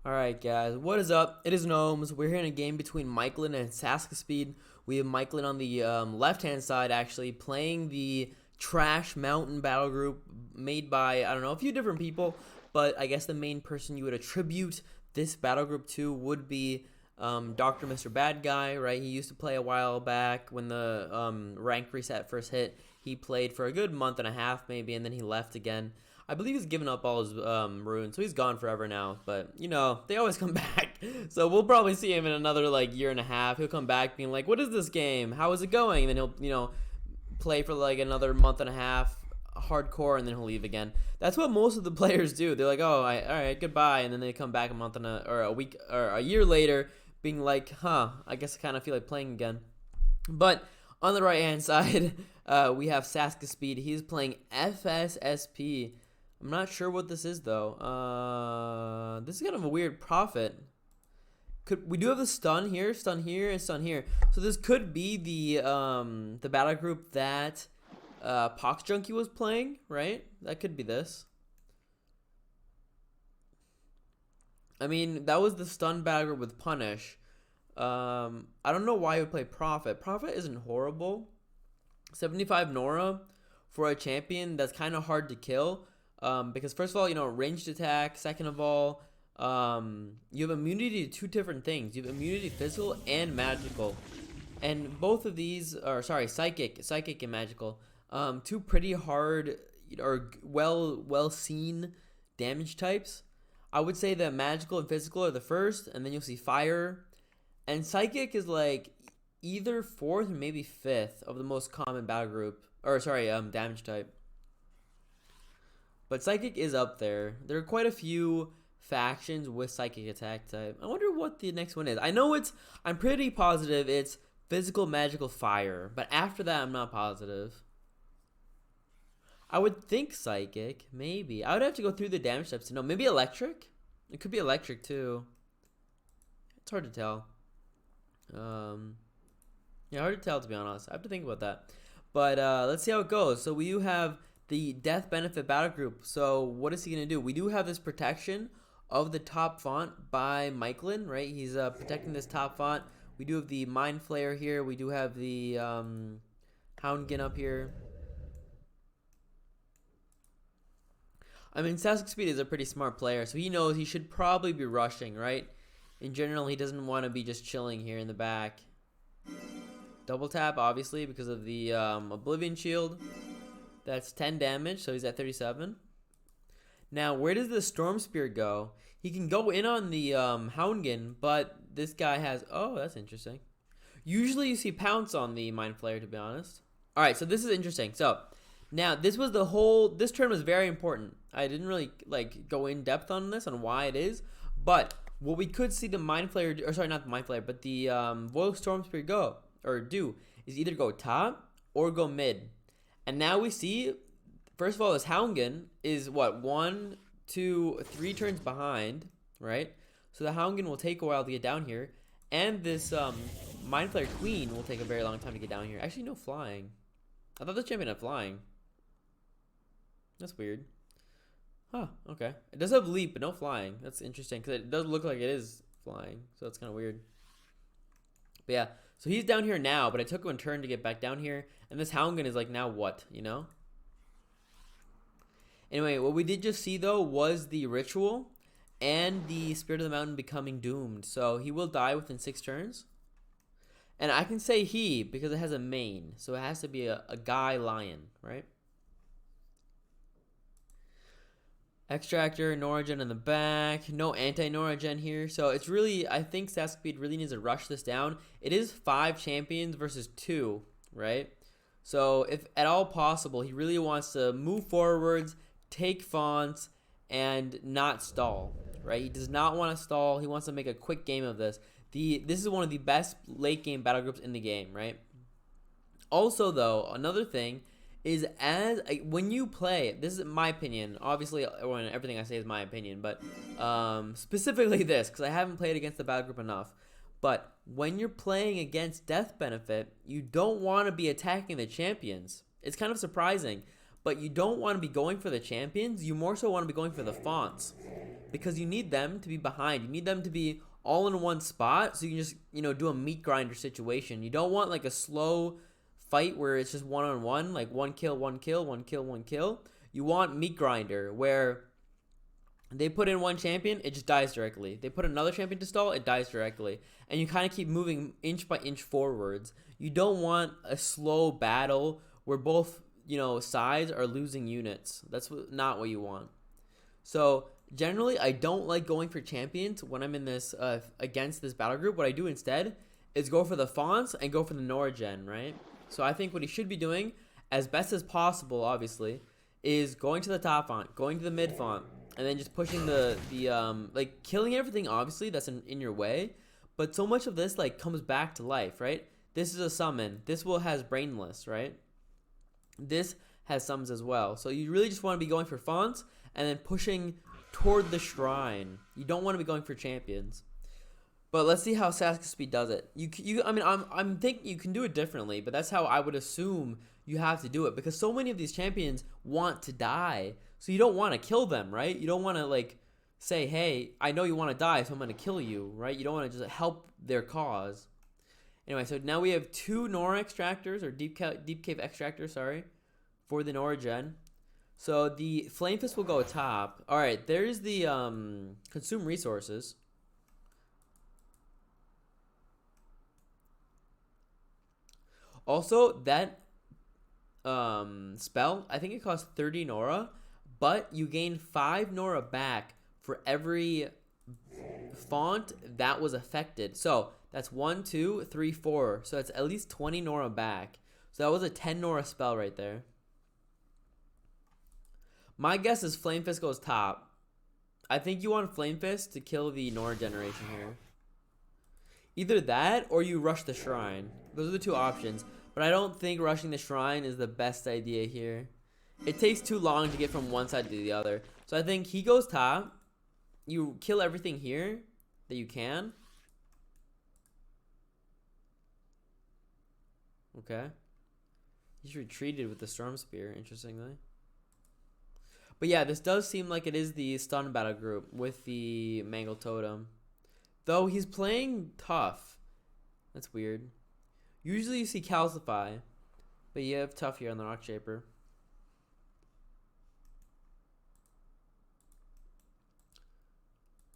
Alright guys, what is up? It is Gnomes. We're here in a game between Mikelin and SakiSpeed. We have Mikelin on the left-hand side actually playing the Trash Mountain battle group made by, I don't know, a few different people, but I guess the main person you would attribute this battle group to would be Dr. Mr. Bad Guy, right? He used to play a while back when the rank reset first hit. He played for a good month and a half maybe, and then he left again. I believe he's given up all his runes, so he's gone forever now. But, you know, they always come back. So we'll probably see him in another, like, year and a half. He'll come back being like, what is this game? How is it going? And then he'll, you know, play for, like, another month and a half, hardcore, and then he'll leave again. That's what most of the players do. They're like, oh, all right, goodbye. And then they come back a month and or a week or a year later being like, I guess I kind of feel like playing again. But on the right-hand side, we have SakiSpeed. He's playing FSSP. I'm not sure what this is though. This is kind of a weird profit. We do have the stun here, and stun here. So this could be the battle group that Pox Junkie was playing, right? That could be this. I mean, that was the stun battle group with Punish. I don't know why he would play Prophet. Prophet isn't horrible. 75 Nora for a champion that's kind of hard to kill. Because first of all, you know, ranged attack. Second of all, you have immunity to two different things. You have immunity physical and magical. And both of these are, sorry, psychic and magical. Two pretty hard or well seen damage types. I would say that magical and physical are the first, and then you'll see fire. And psychic is like either fourth or maybe fifth of the most common battle group. Or sorry, damage type. But Psychic is up there. There are quite a few factions with Psychic attack type. I wonder what the next one is. I'm pretty positive it's Physical, Magical, Fire. But after that, I'm not positive. I would think Psychic, maybe. I would have to go through the damage types to know. Maybe Electric? It could be Electric too. It's hard to tell. Yeah, hard to tell to be honest. I have to think about that. But let's see how it goes. So we do have the death benefit battle group. So what is he going to do? We do have this protection of the top font by Mikelin, right? He's protecting this top font. We do have the Mind Flayer here. We do have the Houndkin up here. I mean, SakiSpeed is a pretty smart player, so he knows he should probably be rushing, right? In general, he doesn't want to be just chilling here in the back. Double tap, obviously, because of the Oblivion Shield. That's 10 damage, so he's at 37. Now, where does the Storm Spear go? He can go in on the Houndkin, but this guy has... Oh, that's interesting. Usually you see Pounce on the Mind Flayer, to be honest. Alright, so this is interesting. So, now, this was the whole... This turn was very important. I didn't really, like, go in depth on this, on why it is. But, what we could see the Mind Flayer... Or, sorry, not the Mind Flayer, but the Void Storm Spear go, or do, is either go top or go mid. And now we see, first of all, this Houndkin is what, 1, 2, 3 turns behind, right? So the Houndkin will take a while to get down here, and this Mind Flayer Queen will take a very long time to get down here. Actually, no flying. I thought the champion had flying. That's weird. Huh, okay. It does have leap, but no flying. That's interesting, because it does look like it is flying, so that's kind of weird. But yeah, so he's down here now, but it took him a turn to get back down here. And this Houndkin is like, now what, you know? Anyway, what we did just see, though, was the Ritual and the Spirit of the Mountain becoming doomed. So he will die within 6 turns. And I can say he, because it has a mane. So it has to be a guy lion, right? Extractor, Noragen in the back. No anti-Noragen here. So it's really, I think SakiSpeed really needs to rush this down. It is 5 champions versus 2, right? So if at all possible, he really wants to move forwards, take fonts, and not stall, right? He does not want to stall. He wants to make a quick game of this. This is one of the best late game battle groups in the game, right? Also, though, another thing is when you play, this is my opinion, obviously everything I say is my opinion, but specifically this, because I haven't played against the battle group enough, but when you're playing against death benefit, you don't want to be attacking the champions. It's kind of surprising, but you don't want to be going for the champions, you more so want to be going for the fonts, because you need them to be behind. You need them to be all in one spot so you can just, do a meat grinder situation. You don't want like a slow fight where it's just one-on-one, like one kill, one kill, one kill, one kill. You want meat grinder where they put in one champion, it just dies directly. They put another champion to stall, it dies directly. And you kind of keep moving inch by inch forwards. You don't want a slow battle where both, sides are losing units. That's not what you want. So generally, I don't like going for champions when I'm in this against this battle group. What I do instead is go for the fonts and go for the Nora gen, right? So I think what he should be doing, as best as possible, obviously, is going to the top font, going to the mid font, and then just pushing the like killing everything, obviously, that's in your way. But so much of this like comes back to life, right? This is a summon. This has brainless, right? This has summons as well. So you really just want to be going for fonts and then pushing toward the shrine. You don't want to be going for champions. But let's see how SakiSpeed does it. I'm thinking you can do it differently, but that's how I would assume you have to do it, because so many of these champions want to die. So you don't want to kill them, right? You don't want to like say, hey, I know you want to die, so I'm going to kill you, right? You don't want to just help their cause. Anyway, so now we have 2 Nora extractors, or deep cave extractors, sorry, for the Nora gen. So the Flame Fist will go top. All right, there's the consume resources. Also, that spell, I think it costs 30 Nora, but you gain 5 Nora back for every font that was affected. So that's 1, 2, 3, 4. So that's at least 20 Nora back. So that was a 10 Nora spell right there. My guess is Flame Fist goes top. I think you want Flame Fist to kill the Nora generation here. Either that or you rush the shrine. Those are the 2 options. But I don't think rushing the shrine is the best idea here. It takes too long to get from one side to the other. So I think he goes top. You kill everything here that you can. Okay. He's retreated with the Storm Spear, interestingly. But yeah, this does seem like it is the stun battle group with the Mangle Totem. Though he's playing tough. That's weird. Usually you see Calcify, but you have tough here on the Rock Shaper.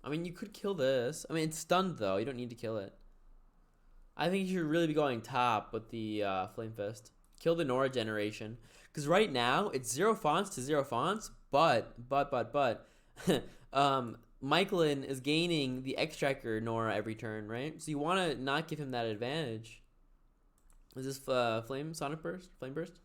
I mean, you could kill this. I mean, it's stunned though. You don't need to kill it. I think you should really be going top with the Flame Fist. Kill the Nora generation. Because right now, it's 0 fonts to 0 fonts, but, Mikelin is gaining the Extractor Nora every turn, right? So you want to not give him that advantage. Is this Flame Sonic Burst? Flame Burst?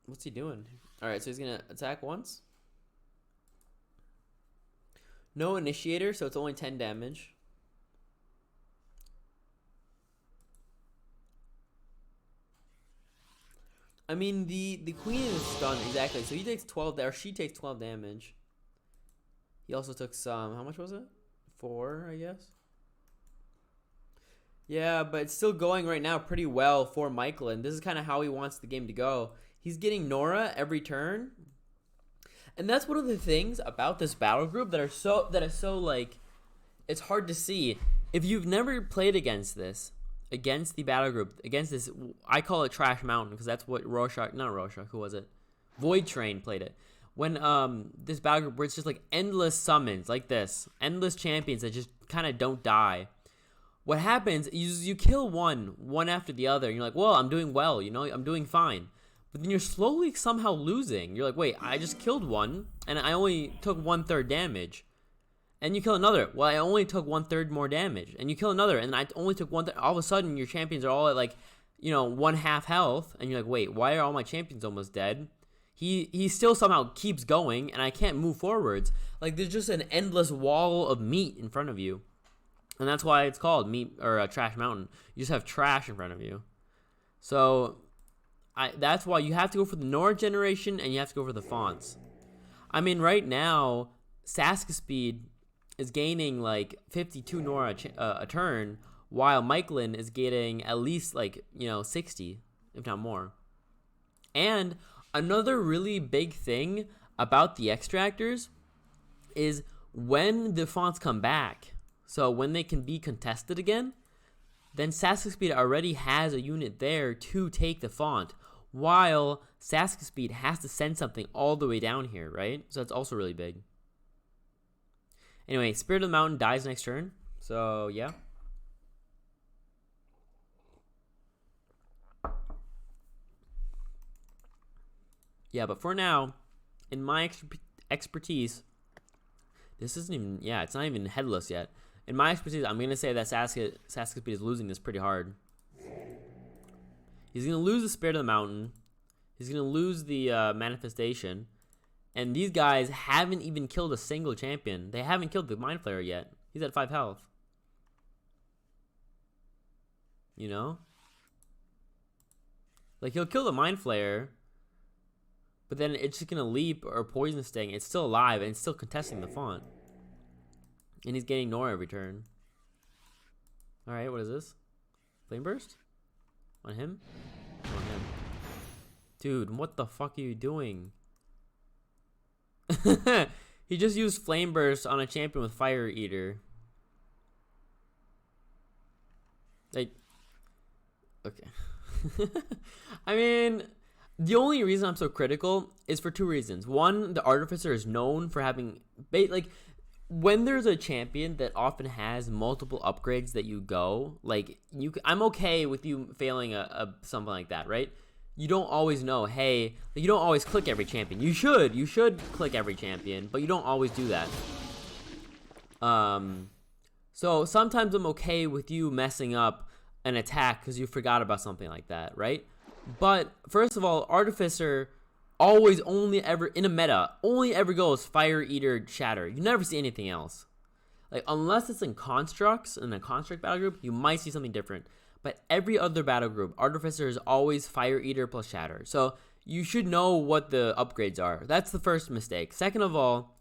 What's he doing? Alright, so he's going to attack once. No initiator, so it's only 10 damage. I mean, the queen is stunned, exactly. So he takes 12, or she takes 12 damage. He also took some, how much was it? 4, I guess. Yeah, but it's still going right now pretty well for Mikelin. This is kind of how he wants the game to go. He's getting Nora every turn. And that's one of the things about this battle group that is so like, it's hard to see. If you've never played against this, against the battle group, against this, I call it Trash Mountain because that's what who was it? Void Train played it. When this battle group where it's just like endless summons like this, endless champions that just kind of don't die. What happens is you kill one after the other, and you're like, well, I'm doing well, I'm doing fine. But then you're slowly somehow losing. You're like, wait, I just killed one, and I only took 1/3 damage. And you kill another. Well, I only took 1/3 more damage. And you kill another, and I only took 1/3. All of a sudden, your champions are all at like, 1/2 health, and you're like, wait, why are all my champions almost dead? He still somehow keeps going, and I can't move forwards. Like, there's just an endless wall of meat in front of you. And that's why it's called meat, or Trash Mountain. You just have trash in front of you. So that's why you have to go for the Nora generation, and you have to go for the fonts. I mean, right now, SakiSpeed is gaining like 52 Nora a turn, while Mikelin is getting at least like 60, if not more. And another really big thing about the extractors is when the fonts come back, so when they can be contested again, then SakiSpeed already has a unit there to take the font, while SakiSpeed has to send something all the way down here, right? So that's also really big. Anyway, Spirit of the Mountain dies next turn, so yeah. Yeah, but for now, in my expertise, this isn't even, yeah, it's not even headless yet. In my expertise, I'm going to say that SakiSpeed is losing this pretty hard. He's going to lose the Spirit of the Mountain. He's going to lose the Manifestation. And these guys haven't even killed a single champion. They haven't killed the Mind Flayer yet. He's at 5 health. You know? Like, he'll kill the Mind Flayer, but then it's just going to leap or Poison Sting. It's still alive, and it's still contesting the font. And he's getting Nora every turn. Alright, what is this? Flame Burst? On him? On him. Dude, what the fuck are you doing? He just used Flame Burst on a champion with Fire Eater. Like, okay. I mean, the only reason I'm so critical is for 2 reasons. One, the Artificer is known for having, like, when there's a champion that often has multiple upgrades that you go, like, I'm okay with you failing something like that, right? You don't always know, hey, you don't always click every champion. You should click every champion, but you don't always do that. So sometimes I'm okay with you messing up an attack because you forgot about something like that, right? But first of all, Artificer always only ever in a meta only ever goes Fire Eater Shatter. You never see anything else. Like, unless it's in constructs, in a construct battle group, you might see something different. But every other battle group, Artificer is always Fire Eater plus Shatter. So you should know what the upgrades are. That's the first mistake. Second of all,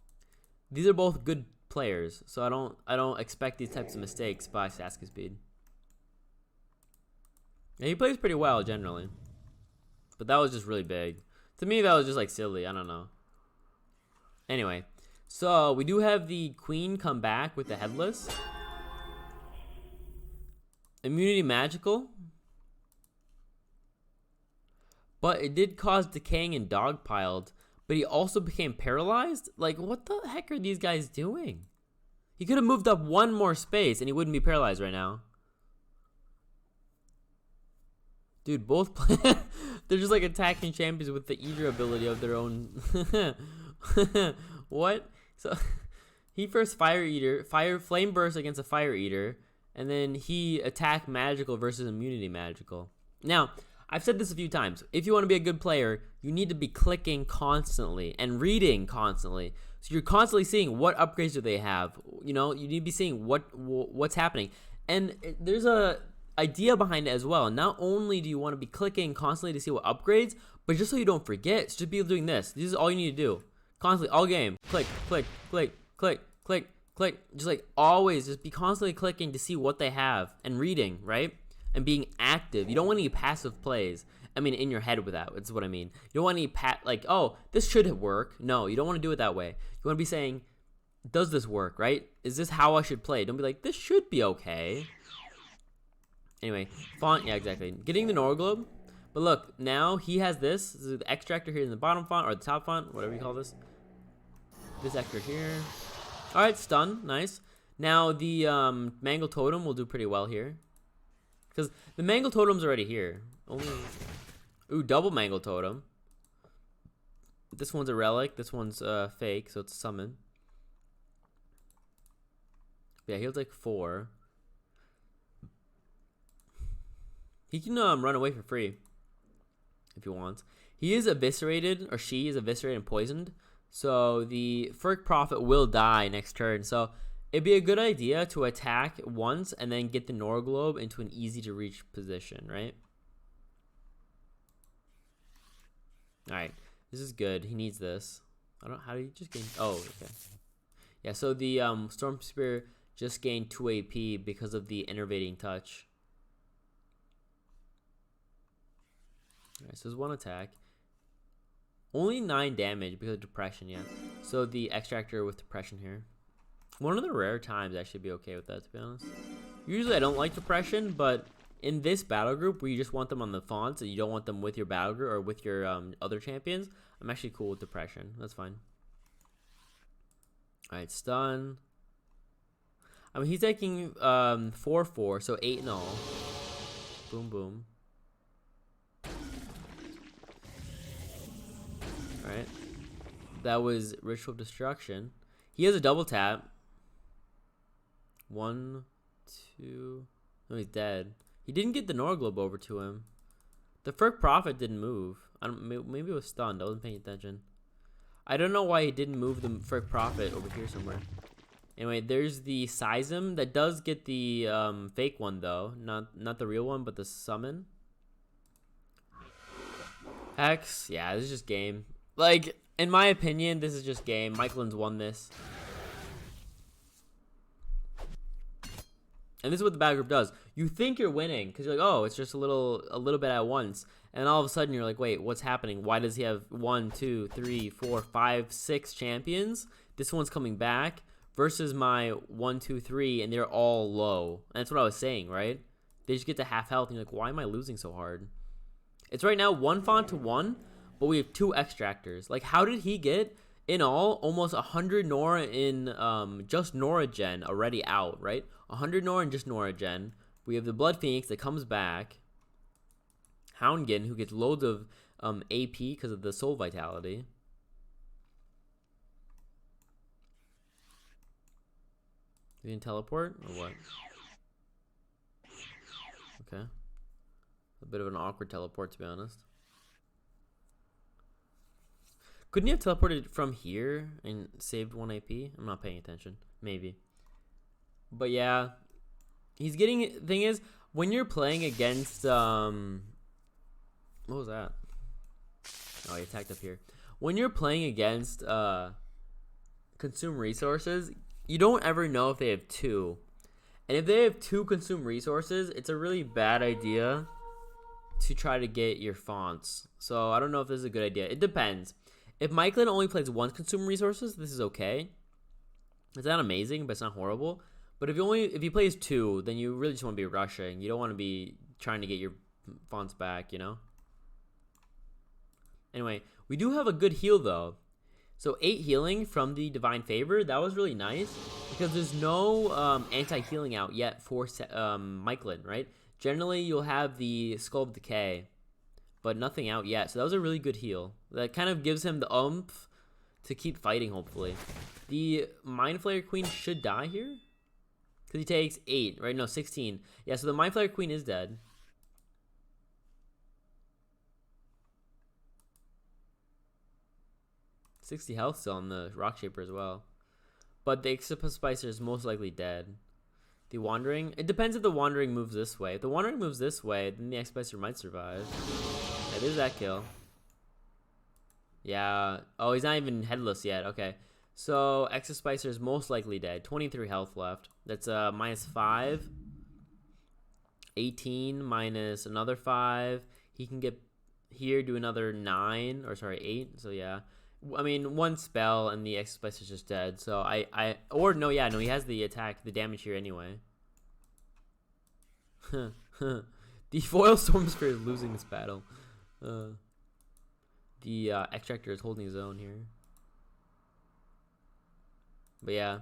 these are both good players, so I don't expect these types of mistakes by SakiSpeed. Yeah, he plays pretty well generally, but that was just really big. To me, that was just like silly. I don't know. Anyway, so we do have the Queen come back with the Headless. Immunity magical. But it did cause decaying and dogpiled. But he also became paralyzed? Like, what the heck are these guys doing? He could have moved up 1 more space and he wouldn't be paralyzed right now. Dude, both players, they're just like attacking champions with the Eater ability of their own. What? So he first Flame Burst against a Fire Eater, and then he attack magical versus immunity magical. Now, I've said this a few times. If you want to be a good player, you need to be clicking constantly and reading constantly. So you're constantly seeing what upgrades do they have. You know, you need to be seeing what's happening. And there's a idea behind it as well. Not only do you want to be clicking constantly to see what upgrades, but just so you don't forget, just be doing this. This is all you need to do. Constantly, all game. Click, click, click, click, click, click. Just like always, just be constantly clicking to see what they have and reading, right? And being active. You don't want any passive plays. I mean, in your head with that. That's what I mean. You don't want any like, oh, this should work. No, you don't want to do it that way. You want to be saying, does this work, right? Is this how I should play? Don't be like, this should be okay. Anyway, font, yeah, exactly. Getting the Nora Globe. But look, now he has this. This is the extractor here in the bottom font, or the top font, whatever you call this. This extra here. Alright, stun, nice. Now the Mangle Totem will do pretty well here. Because the Mangle Totem's already here. Only, ooh, double Mangle Totem. This one's a relic, this one's fake, so it's a summon. Yeah, he'll take 4. He can run away for free if he wants. He is eviscerated, or she is eviscerated and poisoned. So the Ferk Prophet will die next turn. So it'd be a good idea to attack once and then get the Nora Globe into an easy to reach position, right? Alright, this is good. He needs this. I don't, how do you just gain, oh, okay. Yeah, so the Storm Spear just gained 2 AP because of the Innervating Touch. Alright, so there's 1 attack. Only 9 damage because of depression, yeah. So the extractor with depression here. One of the rare times I should be okay with that, to be honest. Usually I don't like depression, but in this battle group where you just want them on the fonts and you don't want them with your battle group or with your other champions, I'm actually cool with depression. That's fine. Alright, stun. I mean, he's taking 4-4, so 8 in all. Boom, boom. Alright. That was Ritual Destruction. He has a double tap. 1, 2. No, he's dead. He didn't get the Nora Globe over to him. The Ferk Prophet didn't move. Maybe it was stunned. I wasn't paying attention. I don't know why he didn't move the Ferk Prophet over here somewhere. Anyway, there's the Seism that does get the fake one though, not the real one, but the summon. Hex, yeah, this is just game. Like, in my opinion, this is just game. Mikelin's won this. And this is what the battle group does. You think you're winning because you're like, oh, it's just a little bit at once, and all of a sudden you're like, wait, what's happening? Why does he have 1, 2, 3, 4, 5, 6 champions? This one's coming back versus my 1, 2, 3, and they're all low. And that's what I was saying, right? They just get to half health, and you're like, why am I losing so hard? It's right now 1 font to 1, but we have 2 extractors. Like, how did he get in all almost 100 Nora in just Nora gen already out, right? 100 Nora in just Nora gen. We have the Blood Phoenix that comes back. Houndgin, who gets loads of AP because of the Soul Vitality. He didn't teleport or what? Okay. A bit of an awkward teleport, to be honest. Couldn't you have teleported from here and saved 1 AP? I'm not paying attention. Maybe. But yeah. He's getting... Thing is, when you're playing against... what was that? Oh, he attacked up here. When you're playing against consume resources, you don't ever know if they have 2. And if they have 2 consume resources, it's a really bad idea to try to get your fonts. So I don't know if this is a good idea. It depends. If Mikelin only plays 1 consume resources, this is okay. It's not amazing, but it's not horrible. But if he plays 2, then you really just want to be rushing. You don't want to be trying to get your fonts back, you know? Anyway, we do have a good heal though. So 8 healing from the Divine Favor, that was really nice because there's no anti-healing out yet for Mikelin, right? Generally, you'll have the Skull of Decay, but nothing out yet. So that was a really good heal. That kind of gives him the oomph to keep fighting, hopefully. The Mind Flayer Queen should die here because he takes 8, right? No, 16. Yeah, so the Mind Flayer Queen is dead. $60 health still on the Rock Shaper as well. But the Ixipus Spicer is most likely dead. The Wandering, it depends if the Wandering moves this way. If the Wandering moves this way, then the X-Spicer might survive. Yeah, there's that kill. Yeah. Oh, he's not even headless yet. Okay. So X-Spicer is most likely dead. 23 health left. That's minus 5. 18 minus another 5. He can get here, do another 9. Or sorry, 8. So yeah. I mean, 1 spell and the X-Spicer is just dead. So no, he has the attack, the damage here anyway. The Foil Storm Spirit is losing this battle. The Extractor is holding his own here. But yeah.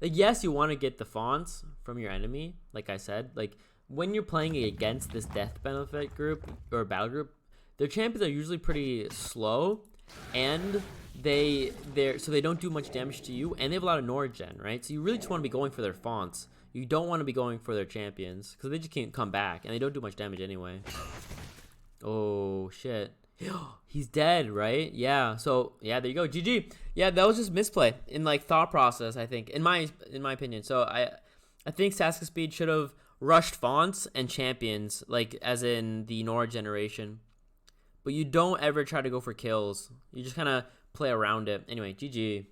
Like, yes, you want to get the fonts from your enemy, like I said. Like, when you're playing against this death benefit group, or battle group, their champions are usually pretty slow. And they don't do much damage to you, and they have a lot of Nora gen, right? So you really just want to be going for their fonts. You don't want to be going for their champions because they just can't come back, and they don't do much damage anyway. Oh shit, he's dead, right? Yeah. So yeah, there you go. GG. Yeah, that was just misplay in like thought process, I think, in my opinion. So I think SakiSpeed should have rushed fonts and champions, like as in the Nora generation. But you don't ever try to go for kills. You just kind of play around it. Anyway, GG.